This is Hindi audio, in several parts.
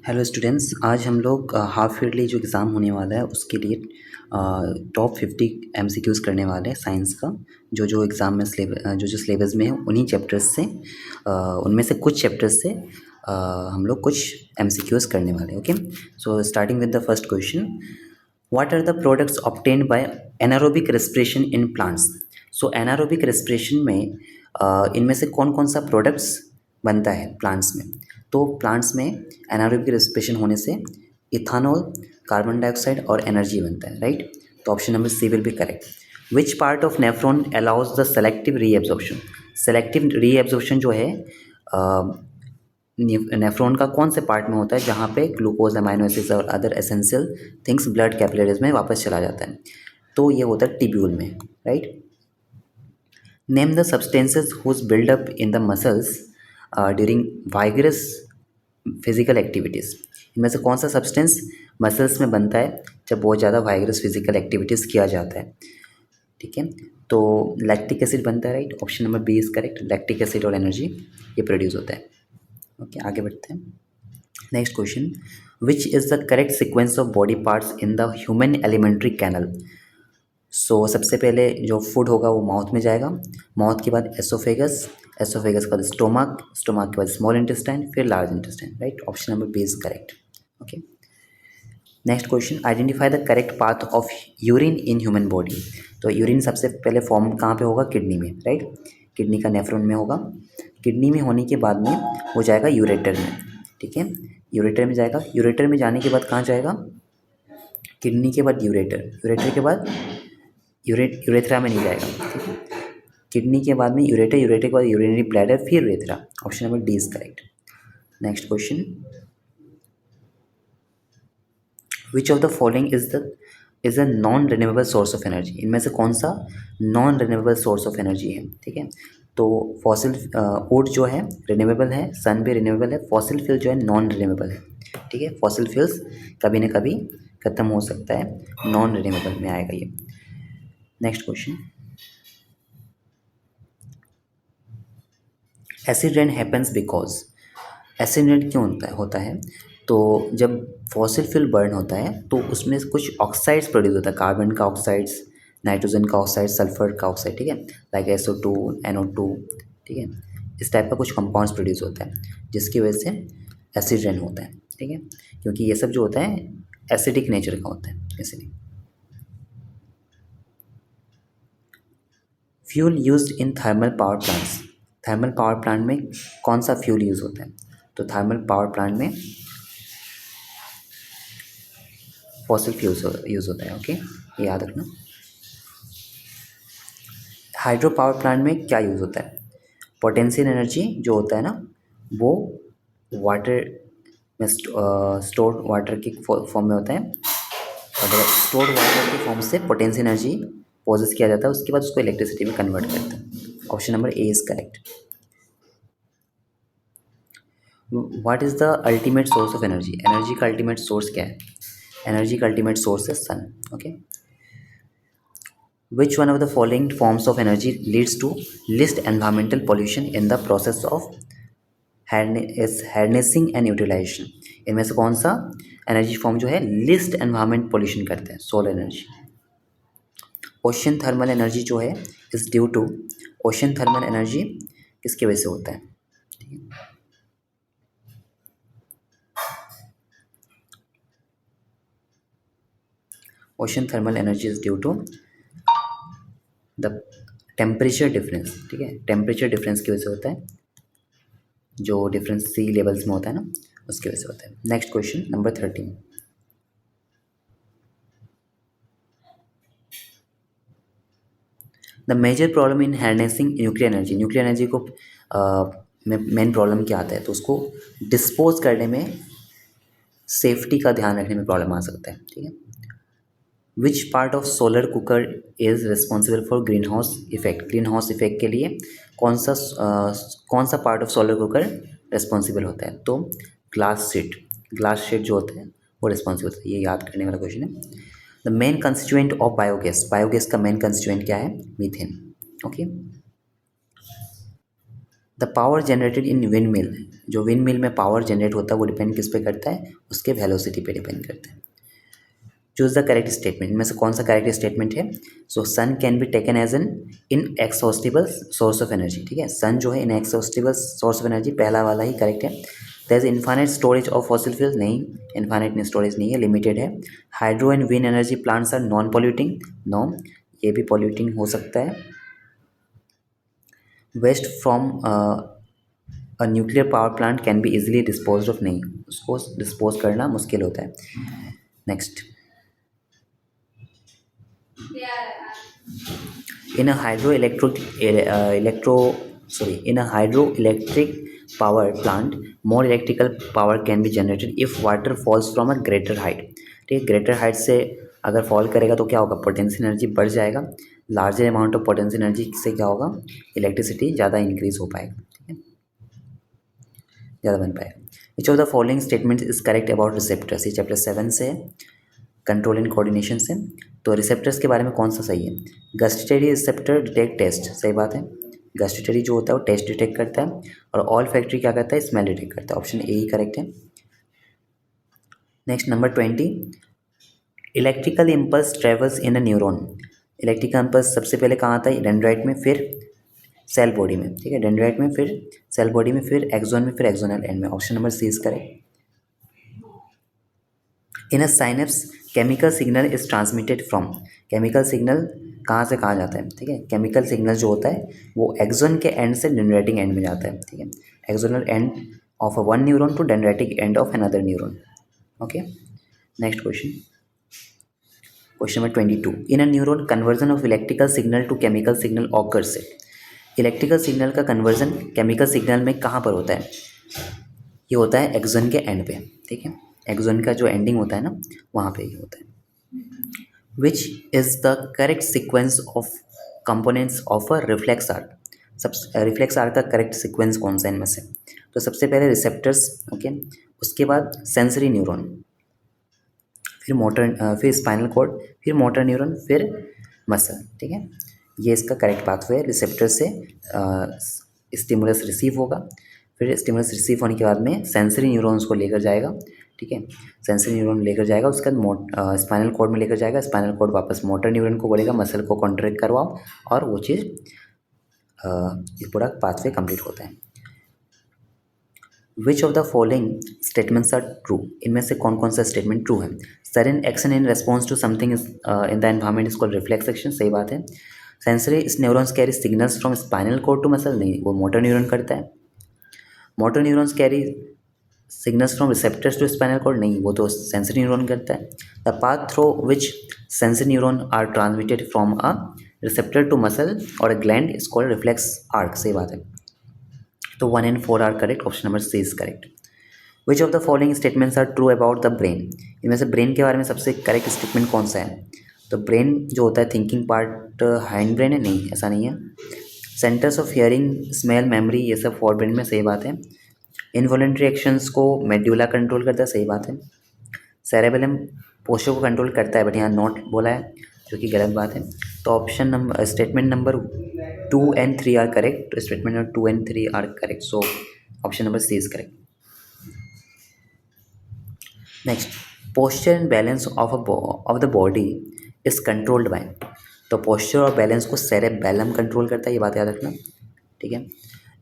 हेलो स्टूडेंट्स, आज हम लोग हाफ ईयरली जो एग्ज़ाम होने वाला है उसके लिए टॉप 50 एमसीक्यूज़ करने वाले हैं साइंस का। जो एग्ज़ाम में जो सिलेबस में है उन्हीं चैप्टर्स से उनमें से कुछ चैप्टर्स से हम लोग कुछ एमसीक्यूज़ करने वाले हैं। Okay, so starting with the first question, what are the products obtained by anaerobic respiration in plants. So anaerobic respiration में इनमें से कौन कौन सा प्रोडक्ट्स बनता है प्लांट्स में। तो प्लांट्स में एनारोबिक रेस्पिरेशन होने से इथानॉल, कार्बन डाइऑक्साइड और एनर्जी बनता है, राइट। तो option number C will be correct. Which part of nephron allows the selective reabsorption. Selective reabsorption जो है नेफ्रॉन का कौन से पार्ट में होता है जहाँ पे ग्लूकोज, अमाइनो एसिड्स और other essential things blood capillaries में वापस चला जाता है। तो ये होता है टिब्यूल में, right. Name the substances whose build up in the muscles during vigorous physical activities. इनमें से कौन सा सब्सटेंस मसल्स में बनता है जब बहुत ज़्यादा वाइगरस फिजिकल एक्टिविटीज़ किया जाता है, ठीक है। तो लैक्टिक एसिड बनता है, right. Option number B is correct. Lactic acid और एनर्जी ये प्रोड्यूस होता है। ओके, आगे बढ़ते हैं। Next question, which is the correct sequence of body parts in the human alimentary canal. So सबसे पहले जो फूड होगा वो माउथ में जाएगा, माउथ के बाद एसोफेगस, एसोफेगस के बाद स्टोमक, स्टोमक के बाद स्मॉल इंटेस्टाइन, फिर large intestine, right. Option number B is correct. Okay, next question, identify the correct path of urine in human body. तो यूरिन सबसे पहले फॉर्म कहाँ पे होगा, किडनी में, राइट। किडनी का नेफ्रॉन में होगा। किडनी में होने के बाद में वो जाएगा यूरेटर में, ठीक है। यूरेटर में जाएगा, यूरेटर में जाने के बाद कहाँ जाएगा, किडनी के बाद यूरेटर, यूरेटर के बाद यूरेथ्रा में नहीं जाएगा, ठीक है। किडनी के बाद में यूरेटर, यूरेटर के बाद यूरिनरी ब्लैडर, फिर urethra. Option number D is correct. Next question, which of the following is a non renewable source of energy. इनमें से कौन सा non renewable source of energy है, ठीक है। तो फॉसिल वुड जो है रिन्यूएबल है, सन भी रिन्यूएबल है, फॉसिल फ्यूल जो है नॉन रिन्यूएबल है, ठीक है। फॉसिल फ्यूल्स कभी ना कभी खत्म हो सकता है, नॉन रिन्यूएबल में आएगा ये। Next question, acid rain happens because. Acid rain क्यों होता है। तो जब फॉसिल फ्यूल बर्न होता है तो उसमें कुछ ऑक्साइड्स प्रोड्यूस होता है, कार्बन का ऑक्साइड्स, नाइट्रोजन का ऑक्साइड, सल्फर का ऑक्साइड, ठीक है, लाइक SO2, NO2, ठीक है। इस टाइप का कुछ कंपाउंड्स प्रोड्यूस होता है जिसकी वजह से एसिड रेन होता है, ठीक है। क्योंकि ये सब जो होता है एसिडिक नेचर का होता है इसलिए। Fuel used in thermal power plants. Thermal power plant में कौन सा फ्यूल यूज़ होता है। तो थर्मल पावर प्लांट में फॉसिल फ्यूल यूज़ होता है, ओके, ये याद रखना। हाइड्रो पावर प्लांट में क्या यूज़ होता है। पोटेंशियल एनर्जी जो होता है ना वो वाटर में स्टोर्ड वाटर के फॉर्म में होता है। अगर स्टोर्ड वाटर के फॉर्म से पोटेंशियल एनर्जी पोजेस किया जाता है, उसके बाद उसको इलेक्ट्रिसिटी में कन्वर्ट करते हैं। Option number A is correct. What is the ultimate source of energy. Energy का अल्टीमेट सोर्स क्या है। एनर्जी का अल्टीमेट सोर्स है sun, okay. Which one of the following forms of energy leads to least environmental pollution in the process of harnessing and utilization. इनमें से कौन सा एनर्जी फॉर्म जो है लिस्ट एनवायरमेंट पॉल्यूशन करते हैं। Solar energy. Ocean thermal energy जो है is due to, ocean thermal energy किसकी वजह से होता है, ठीक है। Ocean thermal energy is due to the temperature difference, ठीक है। टेम्परेचर डिफरेंस की वजह से होता है, जो डिफरेंस सी लेवल्स में होता है ना उसकी वजह से होता है। Next question number 13, the major problem in harnessing nuclear energy. Nuclear energy को मेन प्रॉब्लम क्या आता है, तो उसको डिस्पोज करने में सेफ्टी का ध्यान रखने में प्रॉब्लम आ सकता है, ठीक है। विच part of solar cooker is responsible for green house effect. Green house effect के लिए कौन सा part of solar cooker responsible होता है। तो ग्लास शीट जो होता है वो रिस्पॉन्सिबल होता है। ये याद करने वाला क्वेश्चन है। The main constituent of biogas. Biogas का मेन कंस्टिट्यूएंट क्या है, methane, okay. The power generated in wind mill, जो विंड मिल में पावर जनरेट होता है वो डिपेंड किस पे करता है, उसके वेलोसिटी पे डिपेंड करता है। चूज द करेक्ट स्टेटमेंट, इनमें से कौन सा करेक्ट स्टेटमेंट है? So sun can be taken as an inexhaustible source of energy, ठीक है, सन जो है इनएक्सहॉस्टिबल सोर्स ऑफ एनर्जी, पहला वाला ही करेक्ट है। There is infinite storage of fossil fuel, नहीं, इनफाइनाइट स्टोरेज नहीं है, लिमिटेड है। Hydro and wind energy plants are non polluting, no, ये भी पॉल्यूटिंग हो सकता है। Waste from a nuclear power plant can be easily dispose off, नहीं, उसको डिस्पोज करना मुश्किल होता है। Next, in a hydroelectric power plant, more electrical power can be generated if water falls from a greater height, ठीक है, ग्रेटर हाइट से अगर फॉल करेगा तो क्या होगा, पोटेंशियल एनर्जी बढ़ जाएगा, larger amount of potential energy से क्या होगा, इलेक्ट्रिसिटी ज़्यादा इंक्रीज हो पाएगा, ठीक है, ज़्यादा बन पाएगा। विच of the following statement is correct about receptors, ये चैप्टर 7 से है, कंट्रोल एंड कोऑर्डिनेशन से। तो रिसेप्टर्स के बारे में कौन सा सही है? गस्टेटरी रिसेप्टर डिटेक्ट टेस्ट, सही बात है, गस्टेटरी जो होता है वो टेस्ट डिटेक्ट करता है, और ऑल फैक्ट्री क्या करता है, स्मेल डिटेक्ट करता है, ऑप्शन ए ही करेक्ट है। Next, number 20, electrical impulse travels in a neuron, electrical impulse सबसे पहले कहाँ आता है, डेंड्राइट में, फिर सेल बॉडी में, ठीक है, डेंड्राइट में, फिर सेल बॉडी में, फिर एक्सोन में, फिर एक्सोनल एंड में, option number C is correct. In a synapse chemical signal is transmitted from, chemical signal कहाँ से कहाँ जाता है, ठीक है, केमिकल सिग्नल जो होता है वो एक्सोन के एंड से डेंड्राइटिक एंड में जाता है, ठीक है, axonal end of one neuron to dendritic end of another neuron. Okay, next question, question number 22, in a neuron conversion of electrical signal to chemical signal occurs से, इलेक्ट्रिकल सिग्नल का कन्वर्जन केमिकल सिग्नल में कहाँ पर होता है, ये होता है एक्सोन के एंड पे, ठीक है, एक्सोन का जो एंडिंग होता है ना वहाँ पे ये होता है। विच is the correct sequence of components of a reflex arc, सब रिफ्लेक्स आर्क का करेक्ट सिक्वेंस कौन सा इनमें से? तो सबसे पहले रिसेप्टर्स, ओके, उसके बाद सेंसरी न्यूरॉन, फिर मोटर, फिर स्पाइनल कॉर्ड, फिर मोटर न्यूरॉन, फिर मसल, ठीक है, ये इसका करेक्ट पाथवे है। रिसेप्टर से स्टिमुलस रिसीव होगा, फिर स्टिमुलस रिसीव होने के बाद में सेंसरी न्यूरॉन्स को लेकर जाएगा, ठीक है, सेंसरी न्यूरॉन लेकर जाएगा, उसके बाद स्पाइनल कॉर्ड में लेकर जाएगा, स्पाइनल कॉर्ड वापस मोटर न्यूरॉन को बोलेगा मसल को कॉन्ट्रैक्ट करवाओ, और वो चीज़ ये पूरा पाथवे कंप्लीट होता है। Which of the following statements are true, इनमें से कौन कौन सा स्टेटमेंट ट्रू है? Sudden action in response to something in the environment is called reflex action, सही बात है। Sensory neurons carry signals from spinal cord to muscle, नहीं, वो मोटर न्यूरॉन करता है। Motor neurons carry signals from receptors to spinal cord, नहीं, वो तो सेंसरी न्यूरॉन करता है। The path through which sensory neuron are transmitted from a receptor to muscle or a gland is called reflex arc, सही बात है। तो 1 and 4 are correct, option number C is correct. Which of the following statements are true about the brain, इनमें से ब्रेन के बारे में सबसे करेक्ट स्टेटमेंट कौन सा है? तो ब्रेन जो होता है थिंकिंग पार्ट हाइंड ब्रेन है, नहीं, ऐसा नहीं है। Centres of hearing, smell, memory, ये सब फोर ब्रेन में, सही बात है। इनवॉलेंट्री एक्शंस को मेड्यूला कंट्रोल करता है, सही बात है। सेरेबेलम पोस्चर को कंट्रोल करता है, बट यहाँ नॉट बोला है, जो कि गलत बात है। तो option number statement number 2 and 3 are correct, तो statement number 2 and 3 are correct, so option number C is correct. Next, posture and balance of the body is controlled by, तो पोस्चर और बैलेंस को सेरेबेलम कंट्रोल करता है, ये बात याद रखना, ठीक है।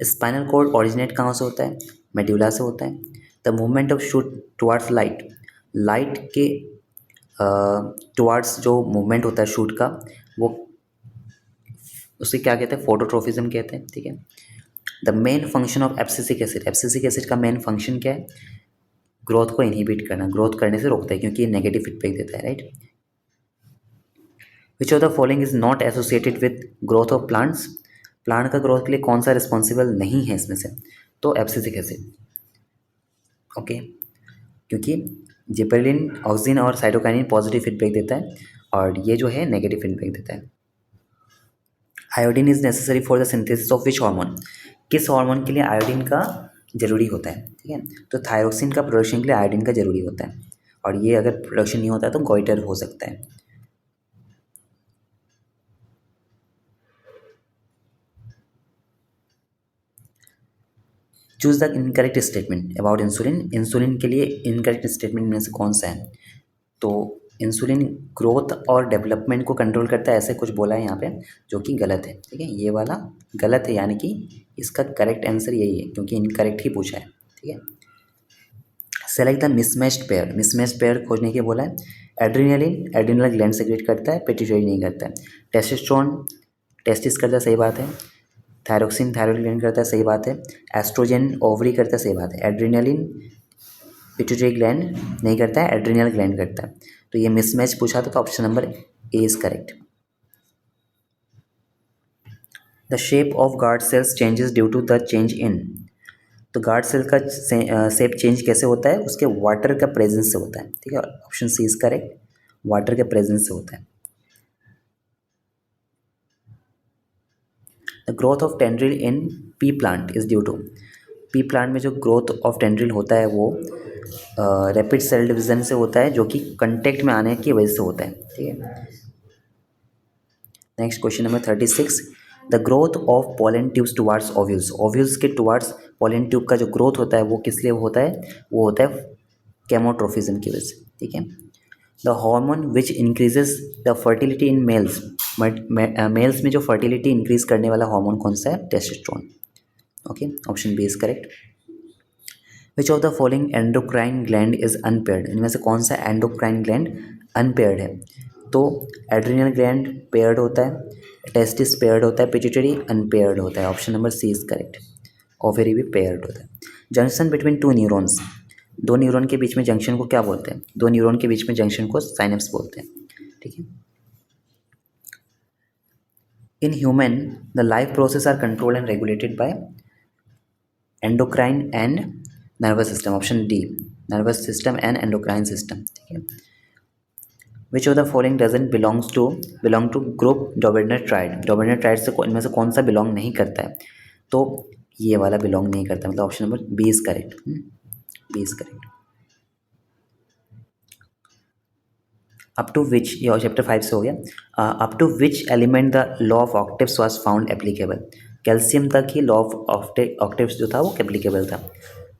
स्पाइनल कॉर्ड ओरिजिनेट कहाँ से होता है? मेड्यूला से होता है। The movement of shoot towards light, light के टुवार्ड्स जो मूवमेंट होता है शूट का, वो उसे क्या कहते हैं? फोटोट्रोफिज्म कहते हैं, ठीक है। The main function of abscisic acid, abscisic acid का मेन फंक्शन क्या है? ग्रोथ को इनहिबिट करना, ग्रोथ करने से रोकता है, क्योंकि ये नेगेटिव फीडबैक देता है, right. Which of the following is not associated with growth of plants, plant का ग्रोथ के लिए कौन सा रिस्पॉन्सिबल नहीं है इसमें से? तो एब्सिसिक एसिड, ओके, क्योंकि जिबरेलिन, ऑक्सीजन और साइटोकाइनिन पॉजिटिव फीडबैक देता है, और ये जो है नेगेटिव फीडबैक देता है। Iodine is necessary for the synthesis of which hormone, किस हार्मोन के लिए आयोडीन का जरूरी होता है? ठीक है, तो थायरोक्सिन का प्रोडक्शन के लिए आयोडीन का जरूरी होता है, और ये अगर प्रोडक्शन नहीं होता है तो गोइटर हो सकता है। Choose the incorrect statement about insulin. Insulin के लिए इनकरेक्ट स्टेटमेंट में से कौन सा है? तो इंसुलिन ग्रोथ और डेवलपमेंट को कंट्रोल करता है, ऐसे कुछ बोला है यहाँ पे, जो कि गलत है। ठीक है, ये वाला गलत है, यानी कि इसका करेक्ट आंसर यही है, क्योंकि इनकरेक्ट ही पूछा है। ठीक है, select the mismatched pair. Mismatched pair खोजने के बोला है। एड्रीनलिन एड्रीनल ग्लैंड सेक्रेट करता है, पिट्यूटरी नहीं करता है। टेस्टोस्टेरोन टेस्टिस करता है, सही बात है। थायरोक्सिन थायराइड ग्लैंड करता है, सही बात है। एस्ट्रोजन ओवरी करता है, सही बात है। एड्रीनलिन पिट्यूटरी ग्लैंड नहीं करता है, एड्रीनल ग्लैंड करता है। तो ये मिसमैच पूछा था, तो option number A is correct. The shape of guard cells changes due to the change in. तो गार्ड सेल का शेप चेंज कैसे होता है? उसके वाटर का प्रेजेंस से होता है। ठीक है, option C is correct, water के प्रेजेंस से होता है। The growth of tendril in pea plant is due to. Pea plant में जो ग्रोथ ऑफ टेंड्रिल होता है वो रैपिड सेल डिवीजन से होता है, जो कि कंटेक्ट में आने की वजह से होता है। ठीक है, next question number 36। The growth of pollen tubes towards ovules. Ovules के टुवार्ड्स पोलन ट्यूब का जो ग्रोथ होता है वो किस लिए होता है? वो होता है केमोट्रोफिज्म की वजह से। ठीक है, the hormone which increases the fertility in males. Males में जो फर्टिलिटी इंक्रीज करने वाला हार्मोन कौन सा है? Testosterone. Okay, option B is correct. Which of the following endocrine gland is unpaired. इनमें से कौन सा एंडोक्राइन ग्लैंड अनपेयर्ड है? तो एड्रिनल ग्लैंड पेयर्ड होता है, टेस्टिस पेयर्ड होता है, पिट्यूटरी अनपेयर्ड होता है। Option number C is correct, ovary भी पेयर्ड होता है। Junction between two neurons. दो न्यूरॉन के बीच में जंक्शन को क्या बोलते हैं? दो न्यूरॉन के बीच में जंक्शन को साइनेप्स बोलते हैं। ठीक है, in human the life process are controlled and regulated by endocrine and nervous system. Option D, nervous system and endocrine system. ठीक है, which of the following doesn't belong to group Dobereiner triad. Dobereiner triad से इनमें से कौन सा बिलोंग नहीं करता है? तो ये वाला बिलोंग नहीं करता, मतलब option number B is correct. B is correct. Up to which, ये चैप्टर 5 से हो गया। Up to which element the law of octaves was found applicable. Calcium तक ही लॉ ऑफ ऑक्टेव्स जो था वो एप्लीकेबल था।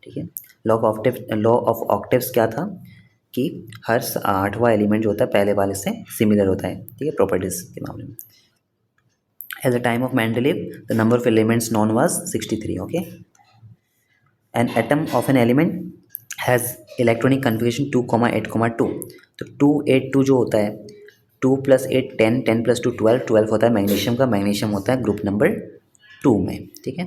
ठीक है, लॉ ऑफ ऑक्टेव्स क्या था? कि हर 8वां एलिमेंट जो होता है पहले वाले से सिमिलर होता है। ठीक है, प्रॉपर्टीज के मामले में। At the time of Mendeleev the number of elements known was 63। Okay, an atom of an element has electronic configuration 2,8,2। तो 2,8,2 जो होता है, 2 + 8 10, 10 + 2 12, 12 होता है मैग्नीशियम का। मैग्नीशियम होता है ग्रुप नंबर 2 में। ठीक है,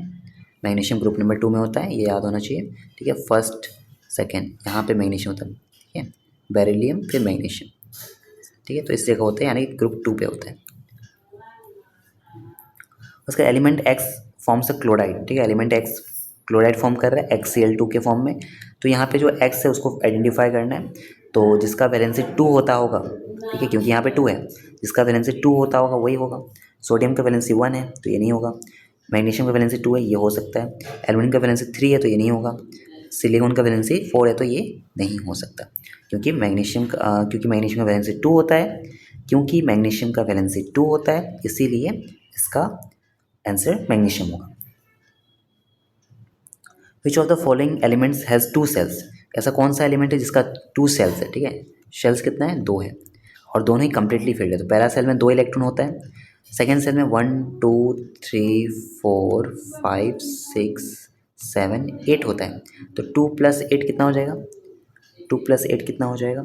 मैग्नीशियम ग्रुप नंबर 2 में होता है, ये याद होना चाहिए। ठीक है, फर्स्ट सेकेंड यहाँ पे मैग्नीशियम होता है। ठीक है, बेरिलियम फिर मैग्नीशियम। ठीक है, तो इस जगह होते हैं, यानी ग्रुप 2 पे होता है। उसका एलिमेंट एक्स फॉर्म से क्लोराइड। ठीक है, एलिमेंट एक्स क्लोराइड फॉर्म कर रहा है HCl2 के फॉर्म में। तो यहाँ पे जो एक्स है उसको आइडेंटिफाई करना है। तो जिसका वैलेंसी 2 होता होगा, ठीक है, क्योंकि यहाँ पे 2 है, जिसका वैलेंसी 2 होता होगा वही होगा। सोडियम का वैलेंसी 1 है तो ये नहीं होगा। मैग्नीशियम का वैलेंसी 2 है, ये हो सकता है। एल्यूमिनियम का वैलेंसी 3 है तो ये नहीं होगा। सिलिकॉन का वैलेंसी 4 है तो ये नहीं हो सकता, क्योंकि मैग्नीशियम का वैलेंसी 2 होता है। क्योंकि मैग्नीशियम का वैलेंसी 2 होता है, इसीलिए इसका आंसर मैग्नीशियम होगा। Which of the following elements has 2 shells. ऐसा कौन सा एलिमेंट है जिसका 2 सेल्स है? ठीक है, शेल्स कितना है? 2 है, और दोनों ही कंप्लीटली फिल्ड है। तो पहला सेल में 2 इलेक्ट्रॉन होता है, सेकेंड सेल में 1 2 3 4 5 6 7 8 होता है। तो 2 + 8 कितना हो जाएगा? 2 + 8 कितना हो जाएगा?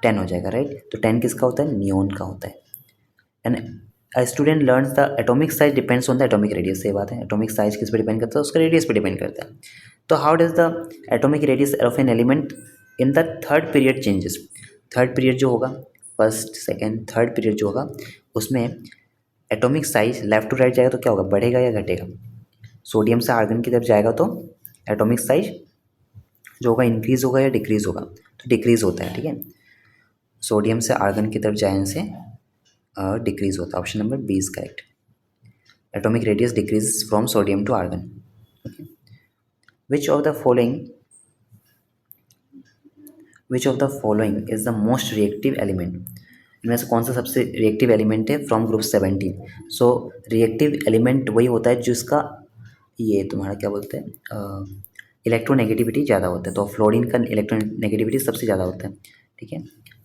10 हो जाएगा, राइट। तो 10 किसका होता है? नियोन का होता है। And a student learns the atomic size depends on the atomic radius. सही बात है, एटॉमिक साइज किस पर डिपेंड करता है? उसका रेडियस पर डिपेंड करता है। तो how does the atomic radius of an element in the third period changes. Third period जो होगा, फर्स्ट सेकेंड थर्ड पीरियड जो होगा, उसमें atomic size left to right जाएगा तो क्या होगा? बढ़ेगा या घटेगा? सोडियम से आर्गन की तरफ जाएगा तो एटॉमिक साइज जो होगा इंक्रीज होगा या डिक्रीज होगा? तो डिक्रीज होता है। ठीक है, सोडियम से आर्गन की तरफ जाने से डिक्रीज होता है। Option number B is correct, atomic radius decrease from sodium to argon. Okay, which of the following is the most reactive element. इनमें से कौन सा सबसे रिएक्टिव एलिमेंट है? From group 17। So reactive element वही होता है जिसका ये तुम्हारा क्या बोलते हैं, इलेक्ट्रोनेगेटिविटी ज़्यादा होता है। तो फ्लोरीन का इलेक्ट्रोनेगेटिविटी सबसे ज़्यादा होता है, ठीक है।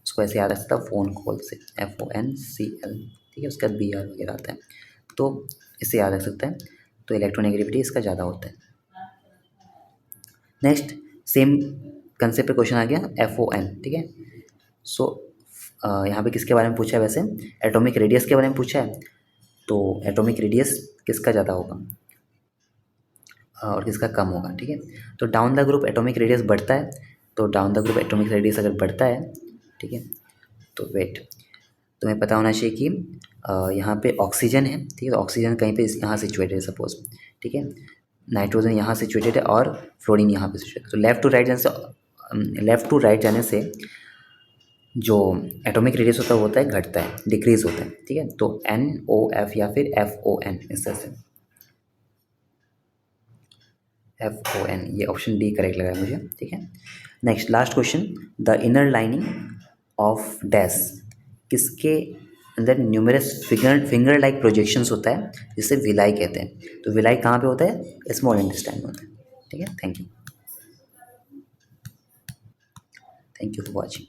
उसको ऐसे याद रख सकता है, फोन कॉल से, FONCL, ठीक है। उसका BR वगैरह आता है, तो इससे याद रख सकता है। तो इलेक्ट्रोनेगेटिविटी इसका ज़्यादा होता है। नेक्स्ट सेम कंसेप्ट पे क्वेश्चन आ गया, FON, ठीक है। सो यहाँ पे किसके बारे में पूछा है, वैसे एटॉमिक रेडियस के बारे में पूछा है। तो एटॉमिक रेडियस किसका ज़्यादा होगा और किसका कम होगा, ठीक है। तो down the group atomic radius बढ़ता है, तो down the group atomic radius अगर बढ़ता है, ठीक है, तो वेट तुम्हें पता होना चाहिए कि यहाँ पे ऑक्सीजन है, ठीक है। तो ऑक्सीजन कहीं पे यहाँ सिचुएटेड है सपोज, ठीक है। नाइट्रोजन यहाँ सिचुएटेड है और फ्लोरीन यहाँ पे सिचुएटेड है। तो लेफ़्ट टू राइट जाने से जो एटॉमिक रेडियस होता है घटता है, डिक्रीज होता है, ठीक है। तो NOF या फिर FON, इस तरह से FON, ये ऑप्शन डी करेक्ट लगा है मुझे, ठीक है। Next last question, the inner lining of dash, किसके अंदर न्यूमरस फिंगर लाइक प्रोजेक्शंस होता है, जिसे विलाई कहते हैं। तो विलाई कहाँ पे होता है, स्मॉल इंटेस्टाइन में होता है, ठीक है। Thank you for watching.